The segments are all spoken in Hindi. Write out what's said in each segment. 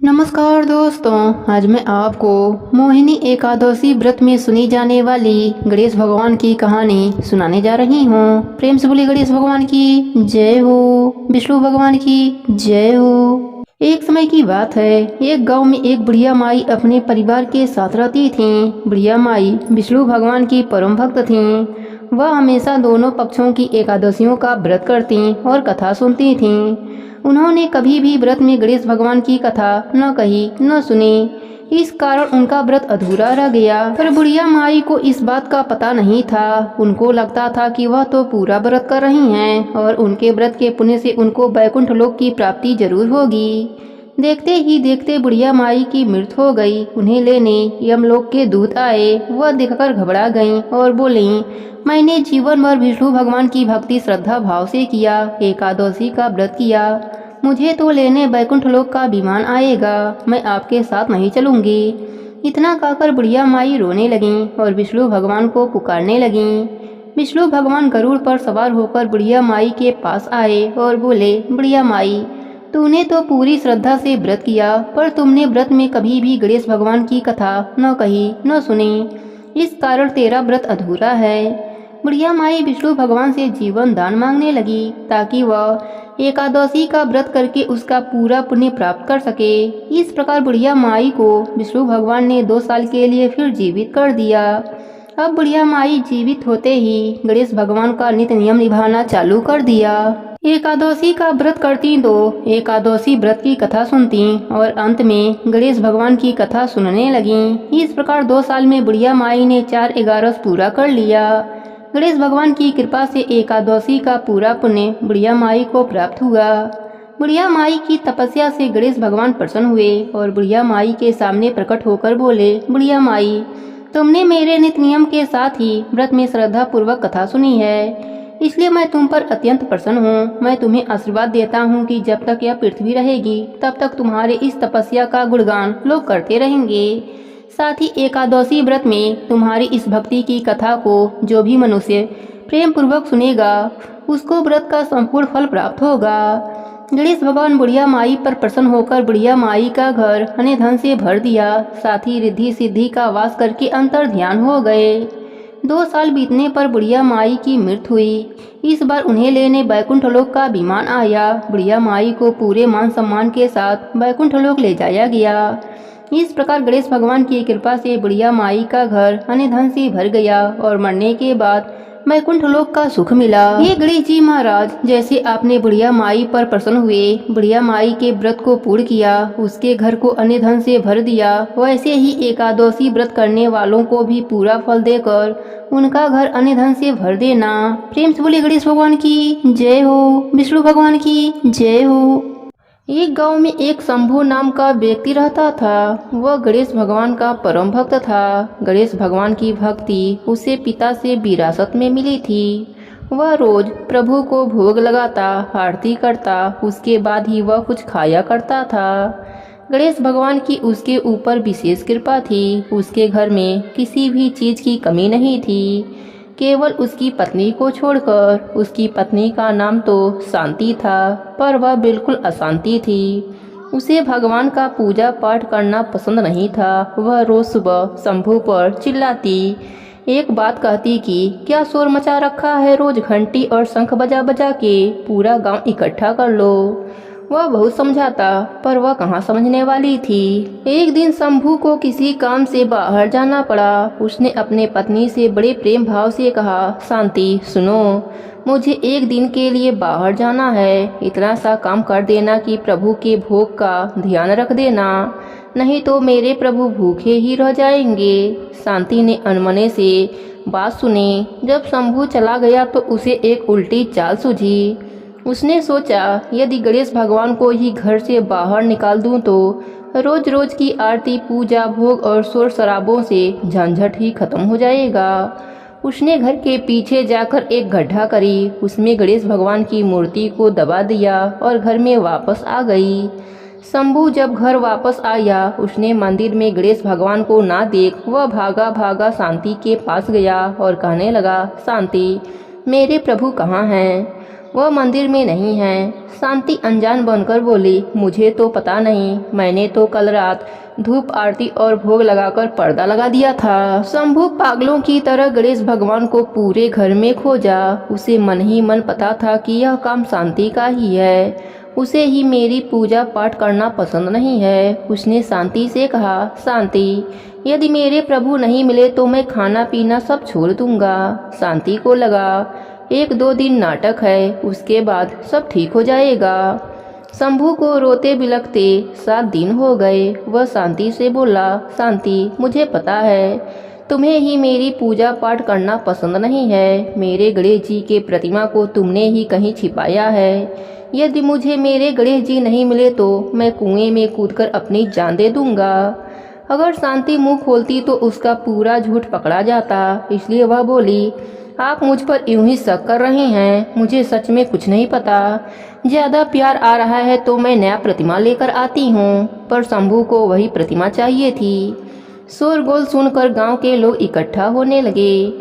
नमस्कार दोस्तों, आज मैं आपको मोहिनी एकादशी व्रत में सुनी जाने वाली गणेश भगवान की कहानी सुनाने जा रही हूँ। प्रेम से बोली गणेश भगवान की जय हो, विष्णु भगवान की जय हो। एक समय की बात है, एक गांव में एक बुढ़िया माई अपने परिवार के साथ रहती थीं। बुढ़िया माई विष्णु भगवान की परम भक्त थीं। वह हमेशा दोनों पक्षों की एकादशियों का व्रत करती और कथा सुनती थीं। उन्होंने कभी भी व्रत में गणेश भगवान की कथा न कही न सुनी। इस कारण उनका व्रत अधूरा रह गया। पर बुढ़िया माई को इस बात का पता नहीं था। उनको लगता था कि वह तो पूरा व्रत कर रही हैं और उनके व्रत के पुण्य से उनको वैकुंठ लोक की प्राप्ति जरूर होगी। देखते ही देखते बुढ़िया माई की मृत्यु हो गई। उन्हें लेने यमलोक के दूत आए। वह देखकर घबरा गईं और बोलीं, मैंने जीवन भर विष्णु भगवान की भक्ति श्रद्धा भाव से किया, एकादशी का व्रत किया। मुझे तो लेने वैकुंठ लोक का विमान आएगा, मैं आपके साथ नहीं चलूंगी। इतना कहकर बुढ़िया माई रोने लगीं और विष्णु भगवान को पुकारने लगीं। विष्णु भगवान गरुड़ पर सवार होकर बुढ़िया माई के पास आए और बोले, बुढ़िया माई, तूने तो पूरी श्रद्धा से व्रत किया, पर तुमने व्रत में कभी भी गणेश भगवान की कथा न कही न सुनी। इस कारण तेरा व्रत अधूरा है। बुढ़िया माई विष्णु भगवान से जीवन दान मांगने लगी ताकि वह एकादशी का व्रत करके उसका पूरा पुण्य प्राप्त कर सके। इस प्रकार बुढ़िया माई को विष्णु भगवान ने 2 साल के लिए फिर जीवित कर दिया। अब बुढ़िया माई जीवित होते ही गणेश भगवान का नित्य नियम निभाना चालू कर दिया। एकादशी का व्रत करती तो एकादशी व्रत की कथा सुनती और अंत में गणेश भगवान की कथा सुनने लगीं। इस प्रकार 2 साल में बुढ़िया माई ने 4 11 पूरा कर लिया। गणेश भगवान की कृपा से एकादशी का पूरा पुण्य बुढ़िया माई को प्राप्त हुआ। बुढ़िया माई की तपस्या से गणेश भगवान प्रसन्न हुए और बुढ़िया माई के सामने प्रकट होकर बोले, बुढ़िया माई, तुमने मेरे नित्य नियम के साथ ही व्रत में श्रद्धा पूर्वक कथा सुनी है, इसलिए मैं तुम पर अत्यंत प्रसन्न हूँ। मैं तुम्हें आशीर्वाद देता हूँ कि जब तक यह पृथ्वी रहेगी तब तक तुम्हारे इस तपस्या का गुणगान लोग करते रहेंगे। साथ ही एकादशी व्रत में तुम्हारी इस भक्ति की कथा को जो भी मनुष्य प्रेम पूर्वक सुनेगा उसको व्रत का संपूर्ण फल प्राप्त होगा। गणेश भगवान बुढ़िया माई पर प्रसन्न होकर बुढ़िया माई का घर अने धन से भर दिया। साथ ही रिद्धि सिद्धि का वास करके अंतर ध्यान हो गए। 2 साल बीतने पर बुढ़िया माई की मृत्यु हुई। इस बार उन्हें लेने वैकुंठ लोक का विमान आया। बुढ़िया माई को पूरे मान सम्मान के साथ वैकुंठ लोक ले जाया गया। इस प्रकार गणेश भगवान की कृपा से बुढ़िया माई का घर अने धन से भर गया और मरने के बाद वैकुंठ लोक का सुख मिला। ये गणेश जी महाराज, जैसे आपने बुढ़िया माई पर प्रसन्न हुए, बुढ़िया माई के व्रत को पूर्ण किया, उसके घर को अन्य धन से भर दिया, वैसे ही एकादशी व्रत करने वालों को भी पूरा फल देकर उनका घर अन्य धन से भर देना। प्रेम से बोले गणेश भगवान की जय हो, विष्णु भगवान की जय हो। एक गांव में एक शंभू नाम का व्यक्ति रहता था। वह गणेश भगवान का परम भक्त था। गणेश भगवान की भक्ति उसे पिता से विरासत में मिली थी। वह रोज प्रभु को भोग लगाता, आरती करता, उसके बाद ही वह कुछ खाया करता था। गणेश भगवान की उसके ऊपर विशेष कृपा थी। उसके घर में किसी भी चीज की कमी नहीं थी, केवल उसकी पत्नी को छोड़कर। उसकी पत्नी का नाम तो शांति था, पर वह बिल्कुल अशांति थी। उसे भगवान का पूजा पाठ करना पसंद नहीं था। वह रोज सुबह शंभू पर चिल्लाती, एक बात कहती कि क्या शोर मचा रखा है, रोज घंटी और शंख बजा बजा के पूरा गांव इकट्ठा कर लो। वह बहुत समझाता, पर वह कहाँ समझने वाली थी। एक दिन शंभू को किसी काम से बाहर जाना पड़ा। उसने अपने पत्नी से बड़े प्रेम भाव से कहा, शांति सुनो, मुझे एक दिन के लिए बाहर जाना है। इतना सा काम कर देना कि प्रभु के भोग का ध्यान रख देना, नहीं तो मेरे प्रभु भूखे ही रह जाएंगे। शांति ने अनमने से बात सुनी। जब शंभू चला गया तो उसे एक उल्टी चाल सूझी। उसने सोचा, यदि गणेश भगवान को ही घर से बाहर निकाल दूं तो रोज रोज की आरती, पूजा, भोग और शोर शराबों से झंझट ही खत्म हो जाएगा। उसने घर के पीछे जाकर एक गड्ढा करी, उसमें गणेश भगवान की मूर्ति को दबा दिया और घर में वापस आ गई। शंभू जब घर वापस आया, उसने मंदिर में गणेश भगवान को ना देख वह भागा भागा शांति के पास गया और कहने लगा, शांति, मेरे प्रभु कहाँ हैं? वह मंदिर में नहीं है। शांति अनजान बनकर बोली, मुझे तो पता नहीं, मैंने तो कल रात धूप आरती और भोग लगाकर पर्दा लगा दिया था। शंभू पागलों की तरह गणेश भगवान को पूरे घर में खोजा। उसे मन ही मन पता था कि यह काम शांति का ही है। उसे ही मेरी पूजा पाठ करना पसंद नहीं है। उसने शांति से कहा, शांति, यदि मेरे प्रभु नहीं मिले तो मैं खाना पीना सब छोड़ दूंगा। शांति को लगा 1-2 दिन नाटक है, उसके बाद सब ठीक हो जाएगा। शंभू को रोते बिलखते 7 दिन हो गए। वह शांति से बोला, शांति, मुझे पता है तुम्हें ही मेरी पूजा पाठ करना पसंद नहीं है। मेरे गणेश जी के प्रतिमा को तुमने ही कहीं छिपाया है। यदि मुझे मेरे गणेश जी नहीं मिले तो मैं कुएं में कूदकर अपनी जान दे दूंगा। अगर शांति मुंह खोलती तो उसका पूरा झूठ पकड़ा जाता, इसलिए वह बोली, आप मुझ पर यूं ही शक कर रहे हैं, मुझे सच में कुछ नहीं पता। ज्यादा प्यार आ रहा है तो मैं नया प्रतिमा लेकर आती हूँ। पर शंभू को वही प्रतिमा चाहिए थी। शोरगोल सुनकर गांव के लोग इकट्ठा होने लगे।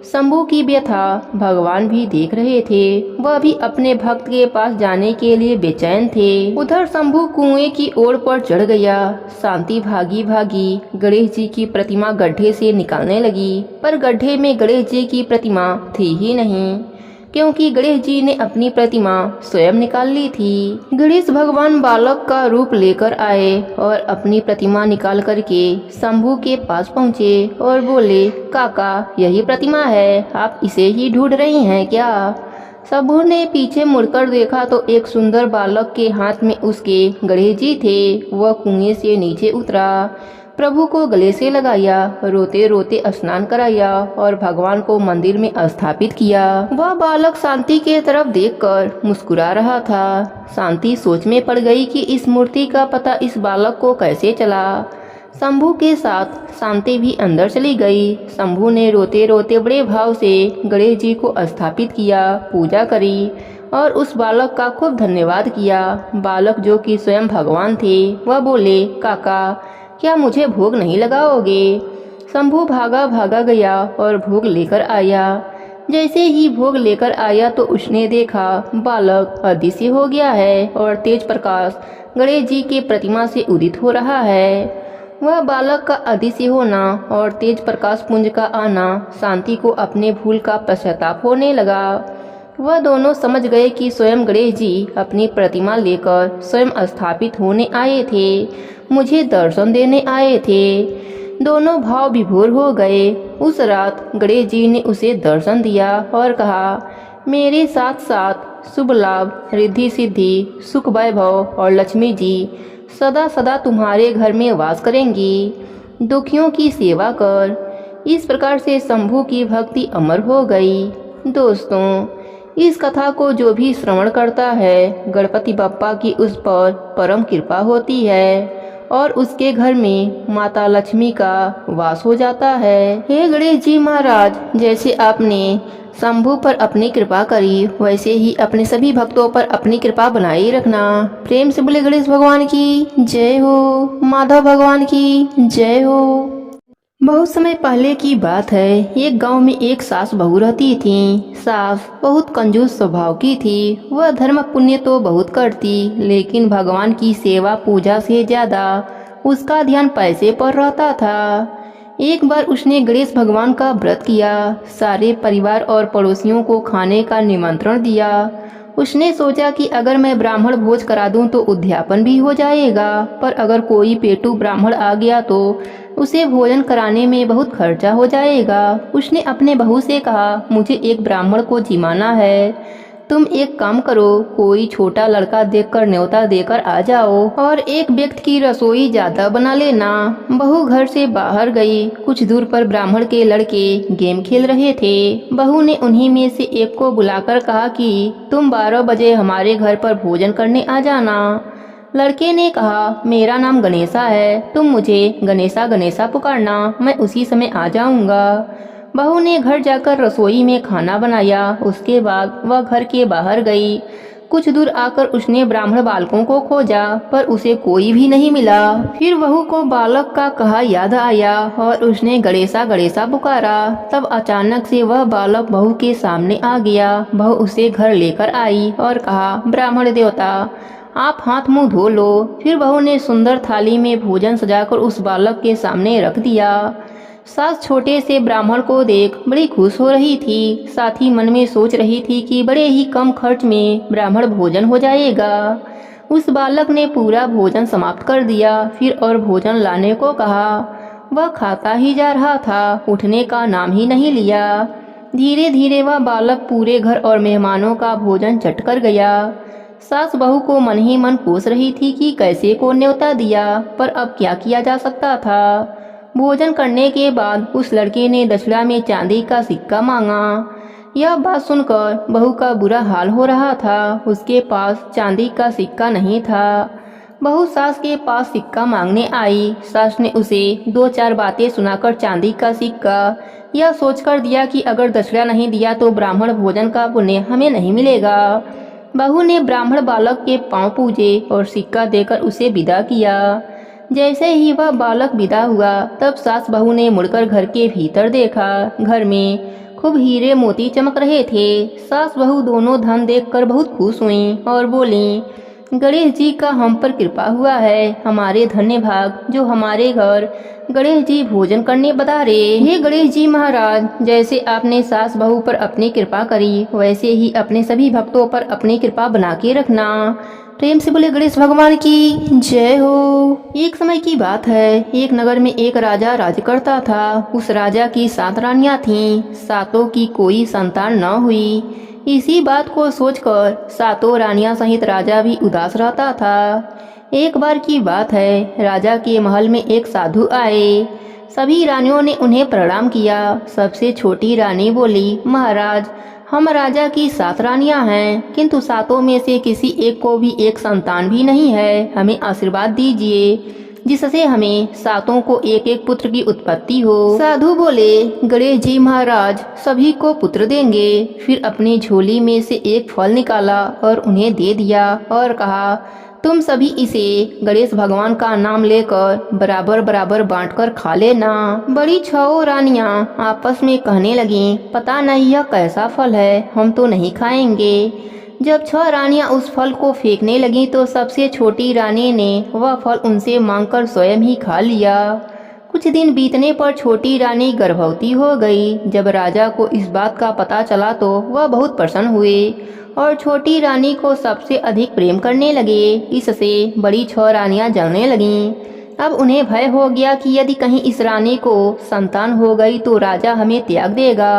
शंभू की व्यथा भगवान भी देख रहे थे। वह भी अपने भक्त के पास जाने के लिए बेचैन थे। उधर शंभू कुएं की ओर पर चढ़ गया। शांति भागी भागी गणेश जी की प्रतिमा गड्ढे से निकालने लगी, पर गड्ढे में गणेश जी की प्रतिमा थी ही नहीं, क्योंकि गणेश जी ने अपनी प्रतिमा स्वयं निकाल ली थी। गणेश भगवान बालक का रूप लेकर आए और अपनी प्रतिमा निकाल करके शंभू के पास पहुँचे और बोले, काका, यही प्रतिमा है, आप इसे ही ढूंढ रही हैं क्या? शंभू ने पीछे मुड़कर देखा तो एक सुंदर बालक के हाथ में उसके गणेश जी थे। वह कुएं से नीचे उतरा, प्रभु को गले से लगाया, रोते रोते स्नान कराया और भगवान को मंदिर में स्थापित किया। वह बालक शांति के तरफ देखकर मुस्कुरा रहा था। शांति सोच में पड़ गई कि इस मूर्ति का पता इस बालक को कैसे चला। शंभू के साथ शांति भी अंदर चली गई। शंभू ने रोते रोते बड़े भाव से गणेश जी को स्थापित किया, पूजा करी और उस बालक का खूब धन्यवाद किया। बालक, जो कि स्वयं भगवान थे, वह बोले, काका, क्या मुझे भोग नहीं लगाओगे? शंभू भागा भागा गया और भोग लेकर आया। जैसे ही भोग लेकर आया तो उसने देखा बालक अदृश्य हो गया है और तेज प्रकाश गणेश जी के प्रतिमा से उदित हो रहा है। वह बालक का अदृश्य होना और तेज प्रकाश पुंज का आना शांति को अपने भूल का पश्चाताप होने लगा। वह दोनों समझ गए कि स्वयं गणेश जी अपनी प्रतिमा लेकर स्वयं स्थापित होने आए थे, मुझे दर्शन देने आए थे। दोनों भाव विभोर हो गए। उस रात गणेश जी ने उसे दर्शन दिया और कहा, मेरे साथ साथ शुभ लाभ, रिद्धि सिद्धि, सुख वैभव और लक्ष्मी जी सदा सदा तुम्हारे घर में वास करेंगी। दुखियों की सेवा कर। इस प्रकार से शंभू की भक्ति अमर हो गई। दोस्तों, इस कथा को जो भी श्रवण करता है, गणपति बप्पा की उस पर परम कृपा होती है और उसके घर में माता लक्ष्मी का वास हो जाता है। हे गणेश जी महाराज, जैसे आपने शंभू पर अपनी कृपा करी, वैसे ही अपने सभी भक्तों पर अपनी कृपा बनाए रखना। प्रेम से बोले गणेश भगवान की जय हो, माधव भगवान की जय हो। बहुत समय पहले की बात है। एक गांव में एक सास बहू रहती थी। सास बहुत कंजूस स्वभाव की थी। वह धर्म पुण्य तो बहुत करती, लेकिन भगवान की सेवा पूजा से ज्यादा उसका ध्यान पैसे पर रहता था। एक बार उसने गणेश भगवान का व्रत किया। सारे परिवार और पड़ोसियों को खाने का निमंत्रण दिया। उसने सोचा कि अगर मैं ब्राह्मण भोज करा दूं तो उद्यापन भी हो जाएगा, पर अगर कोई पेटू ब्राह्मण आ गया तो उसे भोजन कराने में बहुत खर्चा हो जाएगा। उसने अपने बहू से कहा, मुझे एक ब्राह्मण को जिमाना है, तुम एक काम करो, कोई छोटा लड़का देखकर न्योता देकर आ जाओ और एक व्यक्ति की रसोई ज्यादा बना लेना। बहू घर से बाहर गई। कुछ दूर पर ब्राह्मण के लड़के गेम खेल रहे थे। बहू ने उन्हीं में से एक को बुलाकर कहा कि तुम 12 बजे हमारे घर पर भोजन करने आ जाना। लड़के ने कहा, मेरा नाम गणेशा है, तुम मुझे गणेशा गणेशा पुकारना, मैं उसी समय आ जाऊंगा। बहू ने घर जाकर रसोई में खाना बनाया। उसके बाद वह घर के बाहर गई कुछ दूर आकर उसने ब्राह्मण बालकों को खोजा, पर उसे कोई भी नहीं मिला। फिर बहू को बालक का कहा याद आया और उसने गणेशा गणेशा पुकारा। तब अचानक से वह बालक बहू के सामने आ गया। बहू उसे घर लेकर आई और कहा, ब्राह्मण देवता, आप हाथ मुंह धो लो। फिर बहू ने सुंदर थाली में भोजन सजाकर उस बालक के सामने रख दिया। सास छोटे से ब्राह्मण को देख बड़ी खुश हो रही थी, साथ ही मन में सोच रही थी कि बड़े ही कम खर्च में ब्राह्मण भोजन हो जाएगा। उस बालक ने पूरा भोजन समाप्त कर दिया, फिर और भोजन लाने को कहा। वह खाता ही जा रहा था, उठने का नाम ही नहीं लिया। धीरे धीरे वह बालक पूरे घर और मेहमानों का भोजन चट कर गया। सास बहू को मन ही मन कोस रही थी कि कैसे को न्योता दिया, पर अब क्या किया जा सकता था। भोजन करने के बाद उस लड़के ने दक्षिणा में चांदी का सिक्का मांगा। यह बात सुनकर बहू का बुरा हाल हो रहा था। उसके पास चांदी का सिक्का नहीं था। बहू सास के पास सिक्का मांगने आई। सास ने उसे 2-4 बातें सुनाकर चांदी का सिक्का यह सोचकर दिया कि अगर दक्षिणा नहीं दिया तो ब्राह्मण भोजन का पुण्य हमें नहीं मिलेगा। बहू ने ब्राह्मण बालक के पांव पूजे और सिक्का देकर उसे विदा किया। जैसे ही वह बालक विदा हुआ, तब सास बहू ने मुड़कर घर के भीतर देखा। घर में खूब हीरे मोती चमक रहे थे। सास बहू दोनों धन देखकर बहुत खुश हुईं और बोलीं, गणेश जी का हम पर कृपा हुआ है। हमारे धन्य भाग जो हमारे घर गणेश जी भोजन करने पधारे। हे गणेश जी महाराज, जैसे आपने सास बहू पर अपनी कृपा करी, वैसे ही अपने सभी भक्तों पर अपनी कृपा बना के रखना। प्रेम से बोले गणेश भगवान की जय हो। एक समय की बात है, एक नगर में एक राजा राज करता था। उस राजा की 7 रानियां थीं। 7 की कोई संतान न हुई। इसी बात को सोचकर 7 रानियां सहित राजा भी उदास रहता था। एक बार की बात है, राजा के महल में एक साधु आए। सभी रानियों ने उन्हें प्रणाम किया। सबसे छोटी रानी बोली, महाराज, हम राजा की 7 रानियां हैं, किंतु 7 में से किसी एक को भी एक संतान भी नहीं है। हमें आशीर्वाद दीजिए, जिससे हमें 7 को एक एक पुत्र की उत्पत्ति हो। साधु बोले, गणेश जी महाराज सभी को पुत्र देंगे। फिर अपनी झोली में से एक फल निकाला और उन्हें दे दिया और कहा, तुम सभी इसे गणेश भगवान का नाम लेकर बराबर बराबर बांटकर खा लेना। बड़ी 6 रानियां आपस में कहने लगीं, पता नहीं यह कैसा फल है, हम तो नहीं खाएंगे। जब 6 रानियां उस फल को फेंकने लगीं तो सबसे छोटी रानी ने वह फल उनसे मांगकर स्वयं ही खा लिया। कुछ दिन बीतने पर छोटी रानी गर्भवती हो गई। जब राजा को इस बात का पता चला तो वह बहुत प्रसन्न हुए और छोटी रानी को सबसे अधिक प्रेम करने लगे। इससे बड़ी 6 रानियां जलने लगीं। अब उन्हें भय हो गया कि यदि कहीं इस रानी को संतान हो गई तो राजा हमें त्याग देगा।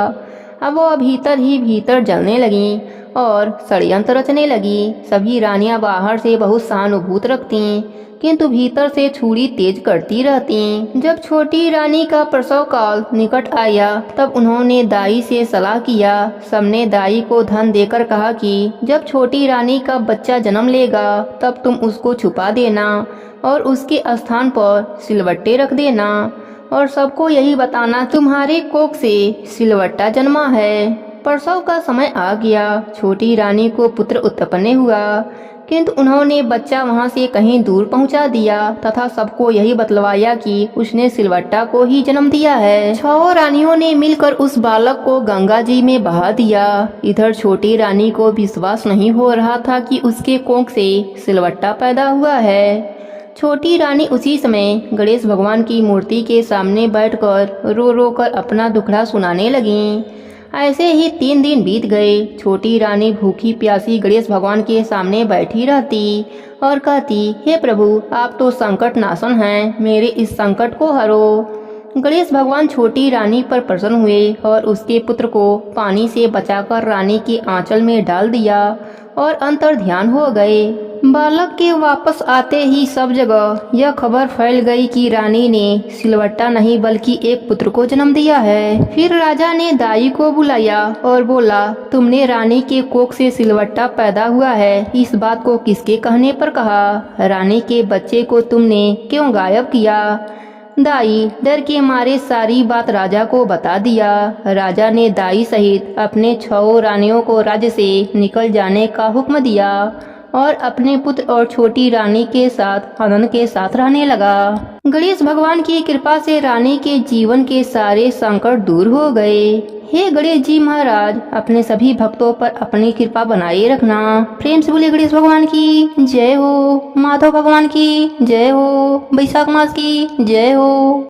अब वह भीतर ही भीतर जलने लगीं और षड्यंत्र रचने लगी। सभी रानियां बाहर से बहुत सहानुभूत रखती, किंतु भीतर से छुरी तेज करती रहती। जब छोटी रानी का प्रसव काल निकट आया, तब उन्होंने दाई से सलाह किया। सबने दाई को धन देकर कहा कि जब छोटी रानी का बच्चा जन्म लेगा तब तुम उसको छुपा देना और उसके स्थान पर सिलवट्टे रख देना और सबको यही बताना तुम्हारे कोख से सिलवट्टा जन्मा है। प्रसव का समय आ गया। छोटी रानी को पुत्र उत्पन्न हुआ, किंतु उन्होंने बच्चा वहां से कहीं दूर पहुंचा दिया तथा सबको यही बतलवाया कि उसने सिलवट्टा को ही जन्म दिया है। 6 रानियों ने मिलकर उस बालक को गंगा जी में बहा दिया। इधर छोटी रानी को विश्वास नहीं हो रहा था कि उसके कोख से सिलवट्टा पैदा हुआ है। छोटी रानी उसी समय गणेश भगवान की मूर्ति के सामने बैठकर रो रो कर अपना दुखड़ा सुनाने लगी। ऐसे ही 3 दिन बीत गए। छोटी रानी भूखी प्यासी गणेश भगवान के सामने बैठी रहती और कहती, हे प्रभु, आप तो संकट नाशन हैं, मेरे इस संकट को हरो। गणेश भगवान छोटी रानी पर प्रसन्न हुए और उसके पुत्र को पानी से बचाकर रानी के आंचल में डाल दिया और अंतर ध्यान हो गए। बालक के वापस आते ही सब जगह यह खबर फैल गई कि रानी ने सिलवट्टा नहीं बल्कि एक पुत्र को जन्म दिया है। फिर राजा ने दाई को बुलाया और बोला, तुमने रानी के कोख से सिलवट्टा पैदा हुआ है, इस बात को किसके कहने पर कहा? रानी के बच्चे को तुमने क्यों गायब किया? दाई डर के मारे सारी बात राजा को बता दिया। राजा ने दाई सहित अपने 6 रानियों को राज्य से निकल जाने का हुक्म दिया और अपने पुत्र और छोटी रानी के साथ आनंद के साथ रहने लगा। गणेश भगवान की कृपा से रानी के जीवन के सारे संकट दूर हो गए। हे गणेश जी महाराज, अपने सभी भक्तों पर अपनी कृपा बनाए रखना। प्रेम से बोले गणेश भगवान की जय हो, माधव भगवान की जय हो, बैसाख मास की जय हो।